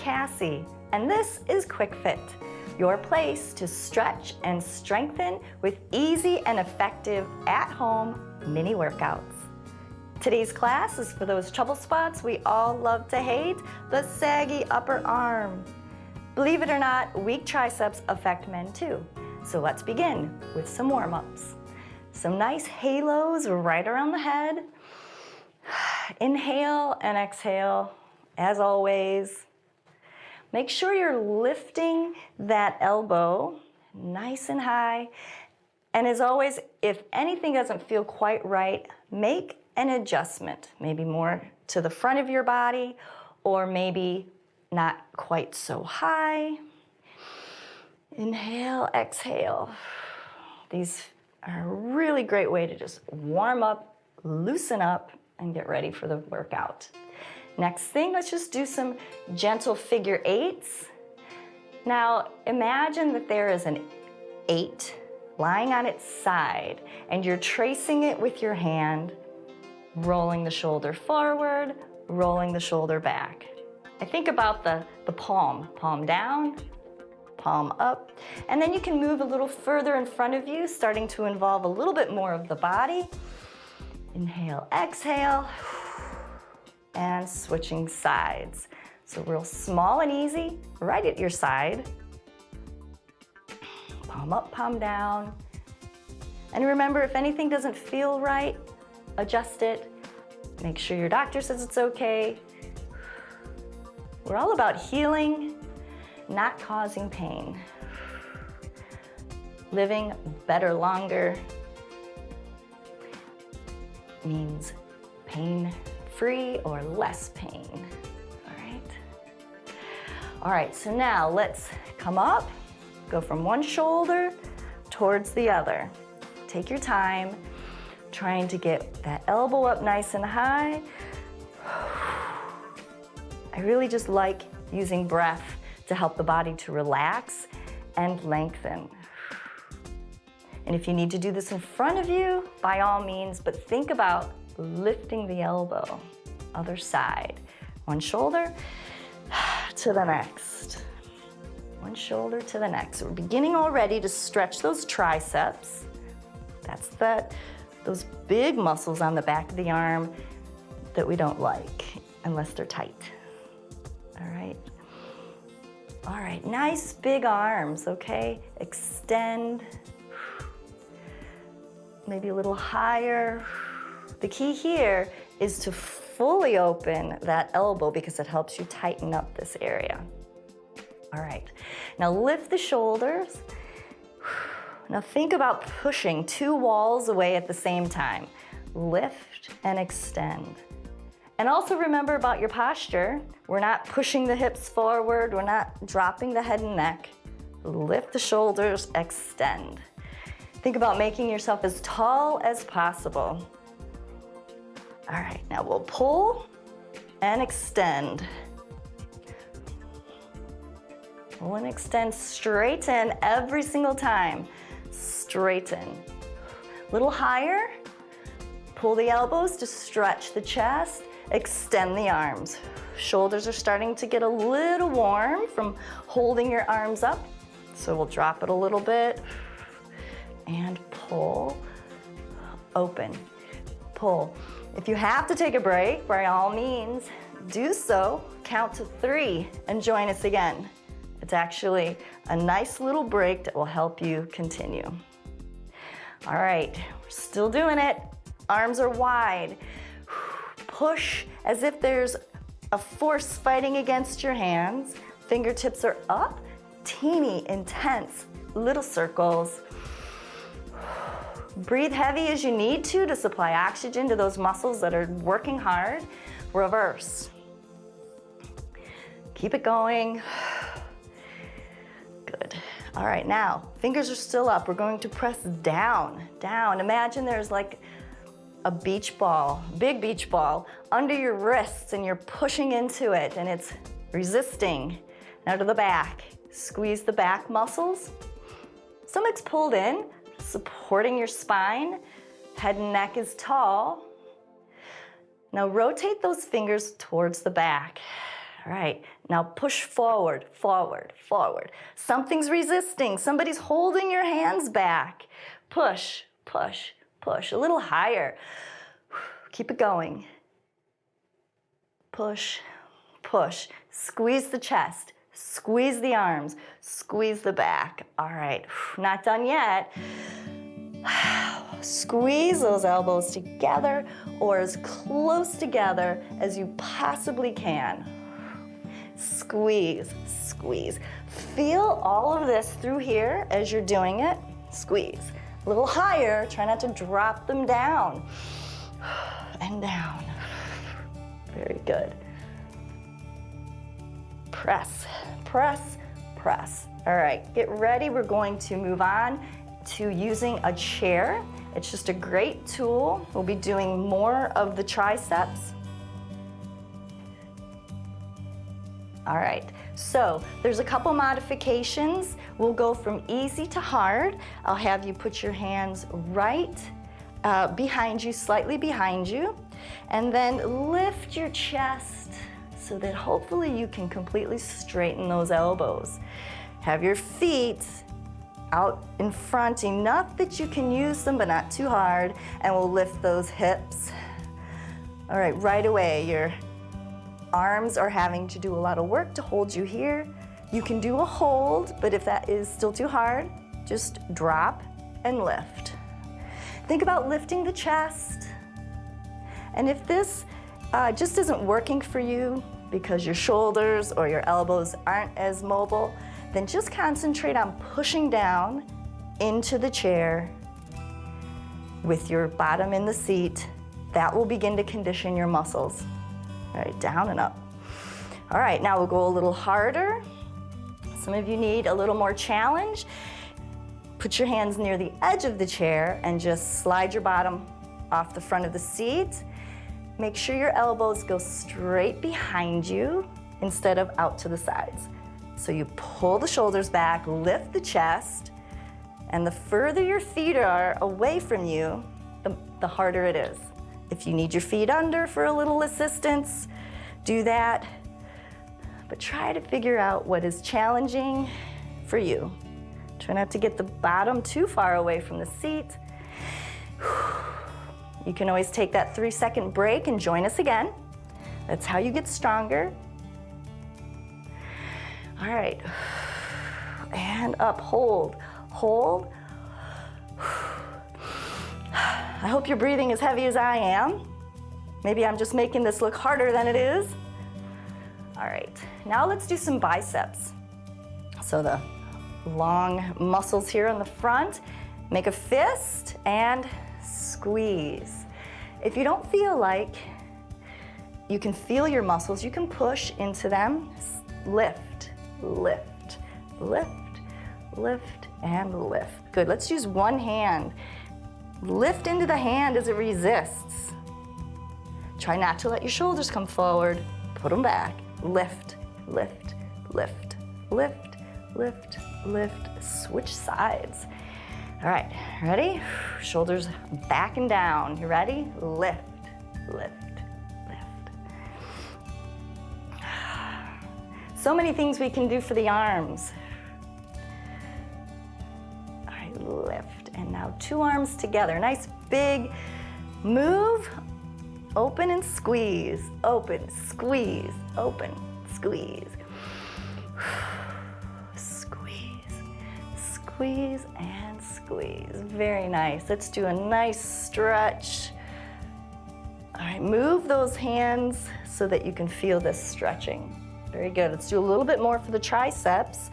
Cassie, and this is Quick Fit, your place to stretch and strengthen with easy and effective at-home mini workouts. Today's class is for those trouble spots we all love to hate, the saggy upper arm. Believe it or not, weak triceps affect men too. So let's begin with some warm-ups. Some nice halos right around the head. Inhale and exhale, as always. Make sure you're lifting that elbow nice and high. And as always, if anything doesn't feel quite right, make an adjustment. Maybe more to the front of your body, or maybe not quite so high. Inhale, exhale. These are a really great way to just warm up, loosen up, and get ready for the workout. Next thing, let's just do some gentle figure eights. Now, imagine that there is an 8 lying on its side, and you're tracing it with your hand, rolling the shoulder forward, rolling the shoulder back. I think about the palm down, palm up, and then you can move a little further in front of you, starting to involve a little bit more of the body. Inhale, exhale, and switching sides. So real small and easy, right at your side. Palm up, palm down. And remember, if anything doesn't feel right, adjust it. Make sure your doctor says it's okay. We're all about healing, not causing pain. Living better longer means pain-free or less pain, all right, so now let's come up, go from one shoulder towards the other. Take your time, trying to get that elbow up nice and high. I really just like using breath to help the body to relax and lengthen. And if you need to do this in front of you, by all means, but think about lifting the elbow. Other side. One shoulder to the next. One shoulder to the next. So we're beginning already to stretch those triceps. That's those big muscles on the back of the arm that we don't like unless they're tight. All right, nice big arms, okay? Extend. Maybe a little higher. The key here is to fully open that elbow because it helps you tighten up this area. All right, now lift the shoulders. Now think about pushing 2 walls away at the same time. Lift and extend. And also remember about your posture. We're not pushing the hips forward. We're not dropping the head and neck. Lift the shoulders, extend. Think about making yourself as tall as possible. All right, now we'll pull and extend. Pull and extend, straighten every single time. Straighten. A little higher. Pull the elbows to stretch the chest. Extend the arms. Shoulders are starting to get a little warm from holding your arms up. So we'll drop it a little bit. And pull, open, pull. If you have to take a break, by all means, do so. Count to 3 and join us again. It's actually a nice little break that will help you continue. All right, we're still doing it. Arms are wide. Push as if there's a force fighting against your hands. Fingertips are up, teeny, intense, little circles. Breathe heavy as you need to supply oxygen to those muscles that are working hard. Reverse. Keep it going. Good. All right, now, fingers are still up. We're going to press down, down. Imagine there's like a beach ball, big beach ball, under your wrists, and you're pushing into it, and it's resisting. Now to the back. Squeeze the back muscles. Stomach's pulled in, supporting your spine. Head and neck is tall. Now rotate those fingers towards the back. All right, Now push forward, forward, forward. Something's resisting. Somebody's holding your hands back. Push, push, push. A little higher. Keep it going. Push, push. Squeeze the chest. Squeeze the arms. Squeeze the back. All right, not done yet. Squeeze those elbows together or as close together as you possibly can. Squeeze, squeeze. Feel all of this through here as you're doing it. Squeeze. A little higher. Try not to drop them down. And down. Very good. Press, press, press. All right, get ready. We're going to move on to using a chair. It's just a great tool. We'll be doing more of the triceps. All right, so there's a couple modifications. We'll go from easy to hard. I'll have you put your hands right behind you, slightly behind you, and then lift your chest so that hopefully you can completely straighten those elbows. Have your feet out in front enough that you can use them, but not too hard, and we'll lift those hips. All right, right away, your arms are having to do a lot of work to hold you here. You can do a hold, but if that is still too hard, just drop and lift. Think about lifting the chest. And if this just isn't working for you because your shoulders or your elbows aren't as mobile, then just concentrate on pushing down into the chair with your bottom in the seat. That will begin to condition your muscles. All right, down and up. All right, now we'll go a little harder. Some of you need a little more challenge. Put your hands near the edge of the chair and just slide your bottom off the front of the seat. Make sure your elbows go straight behind you instead of out to the sides. So you pull the shoulders back, lift the chest, and the further your feet are away from you, the harder it is. If you need your feet under for a little assistance, do that. But try to figure out what is challenging for you. Try not to get the bottom too far away from the seat. You can always take that 3-second break and join us again. That's how you get stronger. All right, and up, hold, hold. I hope you're breathing as heavy as I am. Maybe I'm just making this look harder than it is. All right, now let's do some biceps. So the long muscles here in the front, make a fist and squeeze. If you don't feel like you can feel your muscles, you can push into them, lift, lift, lift, lift, and lift. Good, let's use one hand. Lift into the hand as it resists. Try not to let your shoulders come forward. Put them back. Lift, lift, lift, lift, lift, lift. Switch sides. All right, ready? Shoulders back and down. You ready? Lift, lift, lift. So many things we can do for the arms. All right, lift. And now 2 arms together. Nice big move. Open and squeeze. Open, squeeze, open, squeeze. Squeeze, squeeze, and squeeze. Very nice. Let's do a nice stretch. All right, move those hands so that you can feel this stretching. Very good. Let's do a little bit more for the triceps.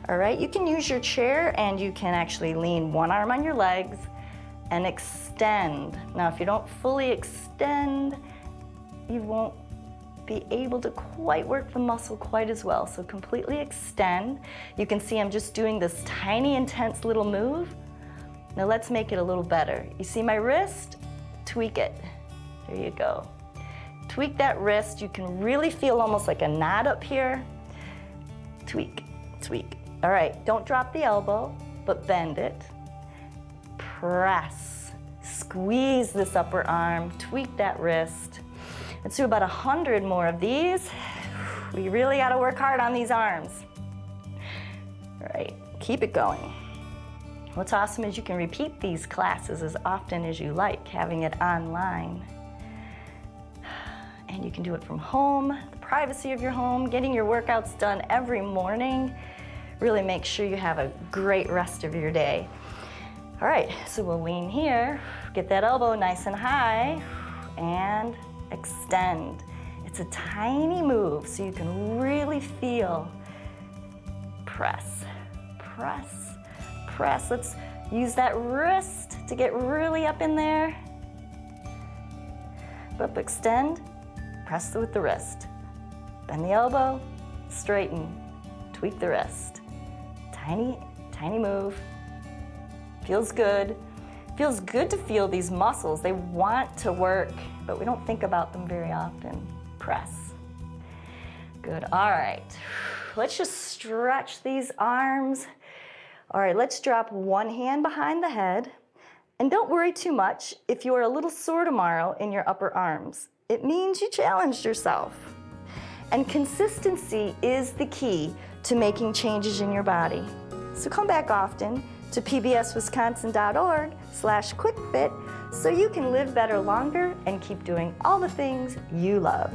All right, you can use your chair and you can actually lean one arm on your legs and extend. Now, if you don't fully extend, you won't be able to quite work the muscle quite as well. So completely extend. You can see I'm just doing this tiny, intense little move. Now let's make it a little better. You see my wrist? Tweak it. There you go. Tweak that wrist. You can really feel almost like a knot up here. Tweak, tweak. All right, don't drop the elbow, but bend it. Press, squeeze this upper arm, tweak that wrist. Let's do about 100 more of these. We really gotta work hard on these arms. All right, keep it going. What's awesome is you can repeat these classes as often as you like, having it online. And you can do it from home, the privacy of your home, getting your workouts done every morning. Really make sure you have a great rest of your day. All right, so we'll lean here, get that elbow nice and high, and extend. It's a tiny move, so you can really feel press, press, press. Let's use that wrist to get really up in there. Up, extend, press with the wrist. Bend the elbow, straighten, tweak the wrist. Tiny, tiny move. Feels good. Feels good to feel these muscles. They want to work, but we don't think about them very often. Press. Good, all right. Let's just stretch these arms. All right, let's drop one hand behind the head. And don't worry too much if you're a little sore tomorrow in your upper arms. It means you challenged yourself. And consistency is the key to making changes in your body. So come back often to pbswisconsin.org/quickfit so you can live better longer and keep doing all the things you love.